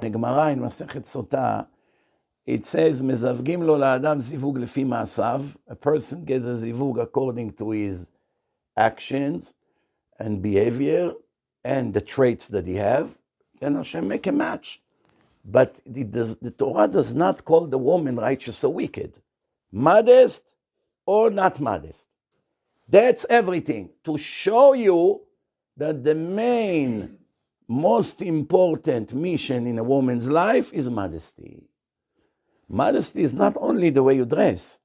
בגמרא, in מסכת סוטה, it says, מזווגים לו לאדם זיווג לפי מעשיו. A person gets a זיווג according to his actions and behavior and the traits that he have. Then Hashem make a match. But the Torah does not call the woman righteous or wicked. Modest or not modest. That's everything. To show you that the main, most important mission in a woman's life is modesty. Modesty is not only the way you dress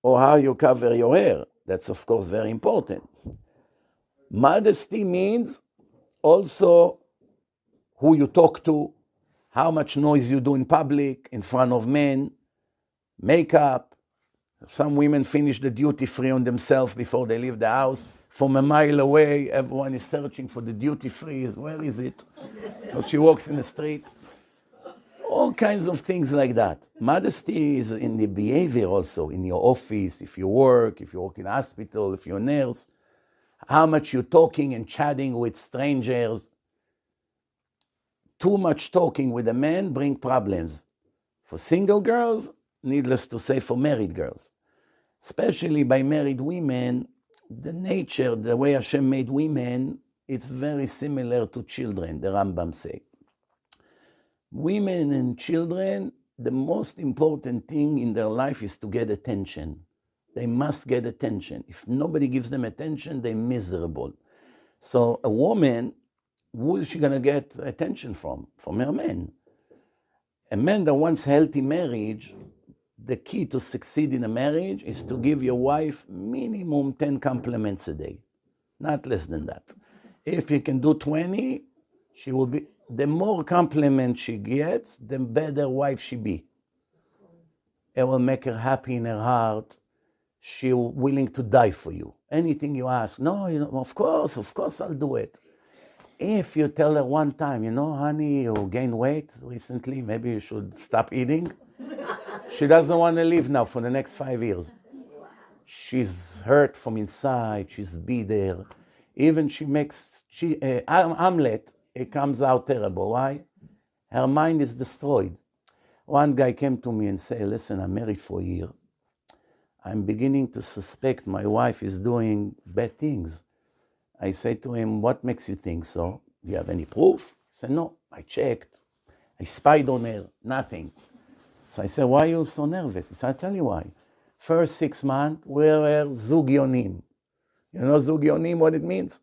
or how you cover your hair. That's, of course, very important. Modesty means also who you talk to, how much noise you do in public, in front of men, makeup. Some women finish the duty-free on themselves before they leave the house. From a mile away, everyone is searching for the duty-free. Where is it? So she walks in the street. All kinds of things like that. Modesty is in the behavior also, in your office, if you work in a hospital, if you're a nurse, how much you're talking and chatting with strangers. Too much talking with a man brings problems. For single girls, needless to say for married girls. Especially by married women, the nature, the way Hashem made women, it's very similar to children, the Rambam say. Women and children, the most important thing in their life is to get attention. They must get attention. If nobody gives them attention, they're miserable. So a woman, who is she going to get attention from? From her man. A man that wants healthy marriage, the key to succeed in a marriage is to give your wife minimum 10 compliments a day. Not less than that. If you can do 20, she will be, the more compliments she gets, the better wife she be. It will make her happy in her heart. She's willing to die for you. Anything you ask, no, of course I'll do it. If you tell her one time, honey, you gained weight recently, maybe you should stop eating. She doesn't want to live now for the next 5 years. She's hurt from inside, she's bitter. Even she makes, omelet, it comes out terrible. Why? Her mind is destroyed. One guy came to me and said, listen, I'm married for a year. I'm beginning to suspect my wife is doing bad things. I say to him, what makes you think so? Do you have any proof? He said, no, I checked. I spied on her, nothing. So I said, why are you so nervous? He said, I'll tell you why. First 6 months, we were zug yonim. You know zug yonim, what it means?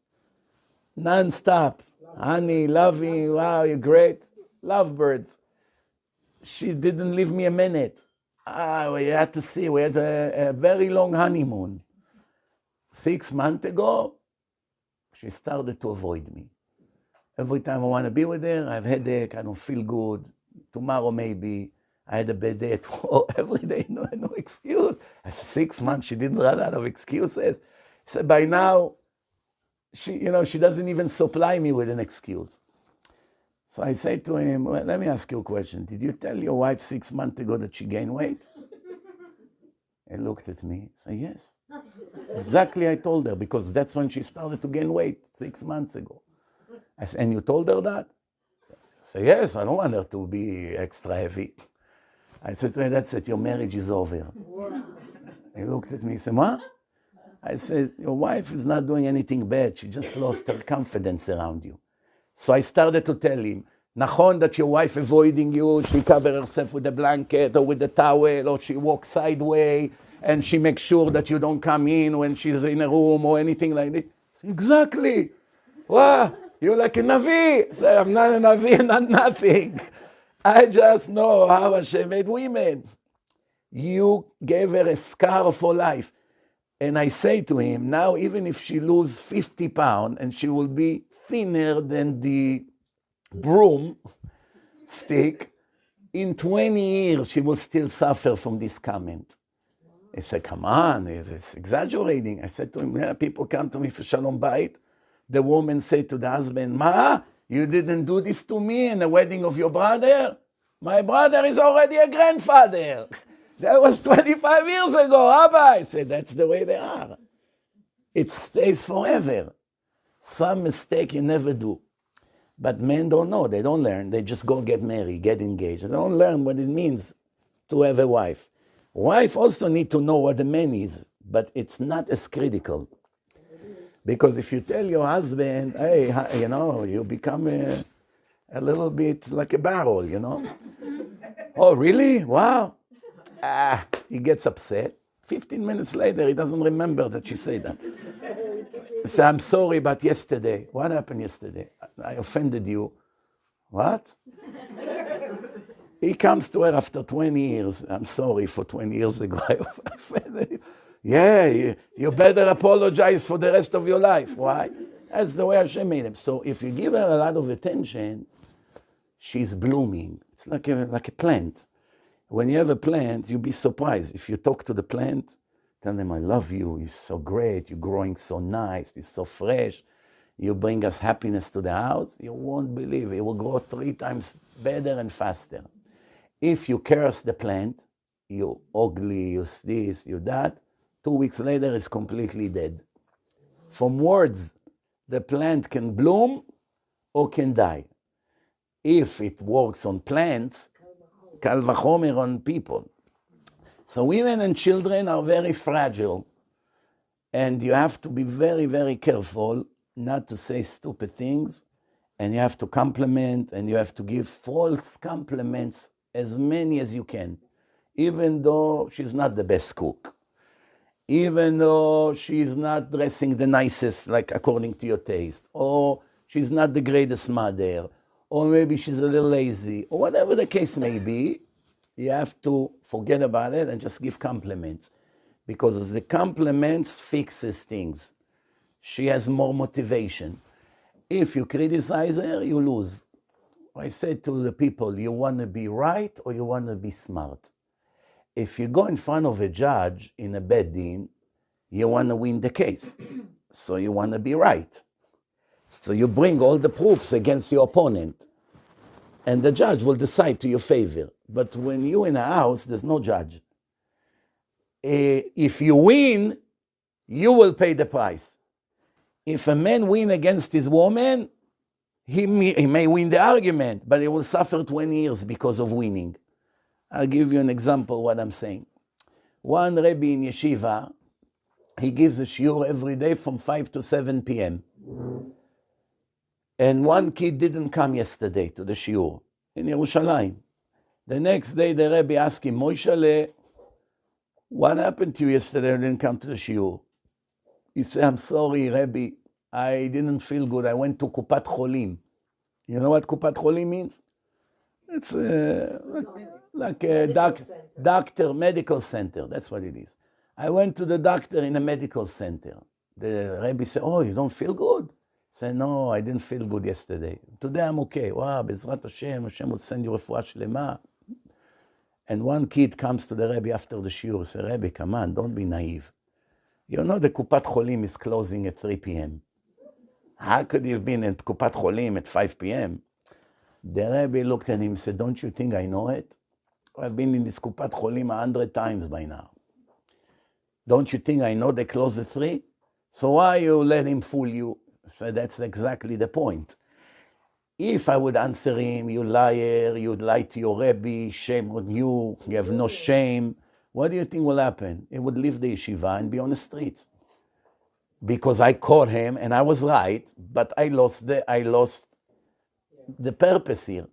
Non-stop. Honey, loving, wow, you're great. Lovebirds. She didn't leave me a minute. We had to see, we had a very long honeymoon. 6 months ago, she started to avoid me. Every time I want to be with her, I have a headache, I don't feel good. Tomorrow maybe, I had a bad day at work. Every day, no excuse. I said, 6 months, she didn't run out of excuses. He said, by now, she doesn't even supply me with an excuse. So I say to him, well, let me ask you a question. Did you tell your wife 6 months ago that she gained weight? He looked at me, said, yes. Exactly, I told her, because that's when she started to gain weight 6 months ago. I said, and you told her that? I said, yes, I don't want her to be extra heavy. I said to her, that's it, your marriage is over. He looked at me, he said, what? I said, your wife is not doing anything bad. She just lost her confidence around you. So I started to tell him, Nachon, that your wife avoiding you, she covers herself with a blanket or with a towel, or she walks sideways, and she makes sure that you don't come in when she's in a room or anything like that. Exactly. Wow, you're like a Navi. I said, I'm not a Navi, not nothing. I just know how Hashem made women. You gave her a scar for life. And I say to him, now even if she lose 50 pounds and she will be thinner than the broom stick, in 20 years she will still suffer from this comment. He said, come on, it's exaggerating. I said to him, yeah, people come to me for Shalom Bayit. The woman said to the husband, Ma, you didn't do this to me in the wedding of your brother? My brother is already a grandfather. That was 25 years ago, Abba. I said, that's the way they are. It stays forever. Some mistake you never do. But men don't know. They don't learn. They just go get married, get engaged. They don't learn what it means to have a wife. Wife also need to know what the man is, but it's not as critical. Because if you tell your husband, hey, you become a little bit like a barrel, Oh, really? Wow. He gets upset. 15 minutes later, he doesn't remember that she said that. He said, I'm sorry, but yesterday. What happened yesterday? I offended you. What? He comes to her after 20 years. I'm sorry, for 20 years ago, I offended you. Yeah, you better apologize for the rest of your life. Why? That's the way Hashem made him. So if you give her a lot of attention, she's blooming. It's like a plant. When you have a plant, you'll be surprised. If you talk to the plant, tell them, I love you, you're so great, you're growing so nice, you're so fresh, you bring us happiness to the house, you won't believe it. It will grow 3 times better and faster. If you curse the plant, you ugly, you this, you that, 2 weeks later it's completely dead. From words, the plant can bloom or can die. If it works on plants, kal vachomer on people. So women and children are very fragile, and you have to be very, very careful not to say stupid things, and you have to compliment, and you have to give false compliments, as many as you can, even though she's not the best cook, even though she's not dressing the nicest, like according to your taste, or she's not the greatest mother, or maybe she's a little lazy, or whatever the case may be. You have to forget about it and just give compliments, because the compliments fixes things. She has more motivation. If you criticize her, you lose. I said to the people, you want to be right or you want to be smart? If you go in front of a judge in a bed din, you want to win the case. So you want to be right. So you bring all the proofs against your opponent, and the judge will decide to your favor. But when you're in a house, there's no judge. If you win, you will pay the price. If a man wins against his woman, he may win the argument, but he will suffer 20 years because of winning. I'll give you an example of what I'm saying. One Rebbe in yeshiva, he gives a shiur every day from 5 to 7 p.m. And one kid didn't come yesterday to the shiur in Yerushalayim. The next day, the Rebbe asked him, Moishale, what happened to you yesterday? You didn't come to the shiur. He said, I'm sorry, Rebbe, I didn't feel good. I went to Kupat Cholim. You know what Kupat Cholim means? It's like a doctor, medical center. That's what it is. I went to the doctor in a medical center. The Rebbe said, oh, you don't feel good? I said, no, I didn't feel good yesterday. Today I'm okay. Wow, Bezrat Hashem, Hashem will send you refuah shlema. And one kid comes to the Rebbe after the shiur, says, Rebbe, come on, don't be naive. You know the Kupat Cholim is closing at 3 p.m. How could you have been at Kupat Cholim at 5 p.m.? The Rebbe looked at him and said, don't you think I know it? I've been in this Kupat Cholim 100 times by now. Don't you think I know they close at 3? So why you let him fool you? So that's exactly the point. If I would answer him, you liar, you'd lie to your Rebbe, shame on you, you have no shame, what do you think will happen? He would leave the yeshiva and be on the streets. Because I caught him and I was right, but I lost the purpose here.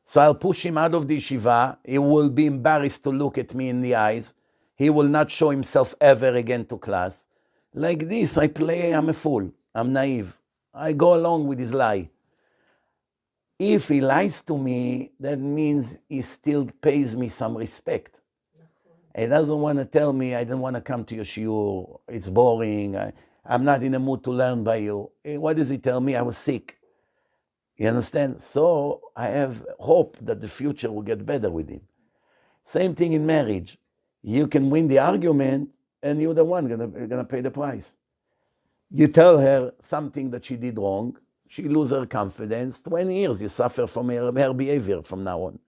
So I'll push him out of the yeshiva. He will be embarrassed to look at me in the eyes. He will not show himself ever again to class. Like this, I'm a fool. I'm naive. I go along with his lie. If he lies to me, that means he still pays me some respect. He doesn't want to tell me, I don't want to come to your shiur, it's boring, I'm not in the mood to learn by you. What does he tell me? I was sick. You understand? So I have hope that the future will get better with him. Same thing in marriage. You can win the argument and you're the one gonna pay the price. You tell her something that she did wrong, she loses her confidence, 20 years you suffer from her behavior from now on.